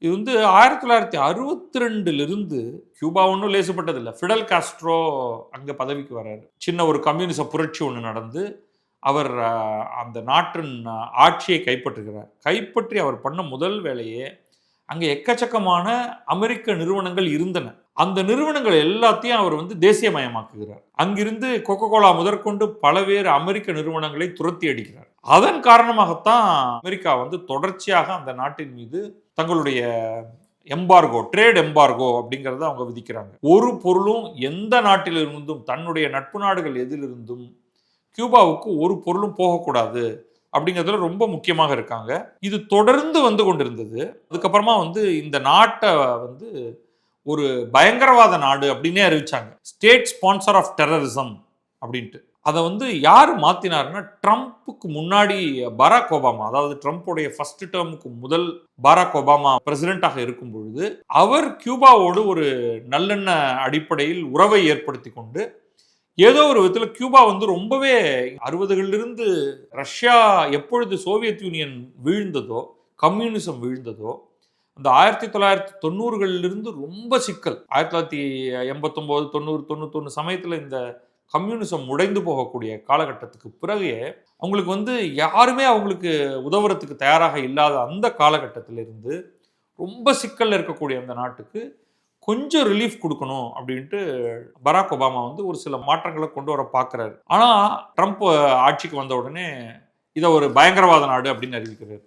இது வந்து 1962லிருந்து கியூபா ஒண்ணும் லேசுப்பட்டதில்ல. ஃபிடல் காஸ்ட்ரோ அங்க பதவிக்கு வராரு. சின்ன ஒரு கம்யூனிச புரட்சி ஒண்ணு நடந்து, அவர் அந்த நாட்டின் ஆட்சியை கைப்பற்றுகிறார். கைப்பற்றி அவர் பண்ண முதல் வேலையே, அங்க எக்கச்சக்கமான அமெரிக்க நிறுவனங்கள் இருந்தன. அந்த நிறுவனங்கள் எல்லாத்தையும் அவர் வந்து தேசியமயமாக்குகிறார். அங்கிருந்து கோகோ கோலா முதற்கொண்டு பலவேறு அமெரிக்க நிறுவனங்களை துரத்தி அடிக்கிறார். அதன் காரணமாகத்தான் அமெரிக்கா வந்து தொடர்ச்சியாக அந்த நாட்டின் மீது தங்களுடைய எம்பார்கோ, ட்ரேட் எம்பார்கோ அப்படிங்கிறத அவங்க விதிக்கிறாங்க. ஒரு பொருளும் எந்த நாட்டிலிருந்தும் தன்னுடைய நட்பு நாடுகள் எதிலிருந்தும் கியூபாவுக்கு ஒரு பொருளும் போகக்கூடாது அப்படிங்கிறதுல ரொம்ப முக்கியமாக இருக்காங்க. இது தொடர்ந்து வந்து கொண்டிருந்தது. அதுக்கப்புறமா வந்து இந்த நாட்டை வந்து ஒரு பயங்கரவாத நாடு அப்படின்னே அறிவிச்சாங்க. ஸ்டேட் ஸ்பான்சர் ஆஃப் டெரரிசம் அப்படின்ட்டு. அதை வந்து யார் மாத்தினாருன்னா, ட்ரம்ப்புக்கு முன்னாடி பராக் ஒபாமா, அதாவது ட்ரம்ப்புடைய ஃபர்ஸ்ட் டேர்முக்கு முதல் பராக் ஒபாமா பிரசிடென்ட்டாக இருக்கும் பொழுது, அவர் கியூபாவோடு ஒரு நல்லெண்ண அடிப்படையில் உறவை ஏற்படுத்தி கொண்டு, ஏதோ ஒரு விதத்தில் கியூபா வந்து ரொம்பவே 60களிலிருந்து ரஷ்யா எப்பொழுது சோவியத் யூனியன் வீழ்ந்ததோ, கம்யூனிசம் வீழ்ந்ததோ, அந்த 1990களிலிருந்து ரொம்ப சிக்கல். 1989, 90, 91 சமயத்தில் இந்த கம்யூனிசம் உடைந்து போகக்கூடிய காலகட்டத்துக்கு பிறகு அவங்களுக்கு வந்து யாருமே அவங்களுக்கு உதவுறதுக்கு தயாராக இல்லாத அந்த காலகட்டத்திலிருந்து ரொம்ப சிக்கல்ல இருக்கக்கூடிய அந்த நாட்டுக்கு கொஞ்சம் ரிலீஃப் கொடுக்கணும் அப்படின்ட்டு பராக் ஒபாமா வந்து ஒரு சில மாற்றங்களை கொண்டு வர பார்க்குறாரு. ஆனால் ட்ரம்ப் ஆட்சிக்கு வந்த உடனே இதை ஒரு பயங்கரவாத நாடு அப்படின்னு அறிவிக்கிறார்.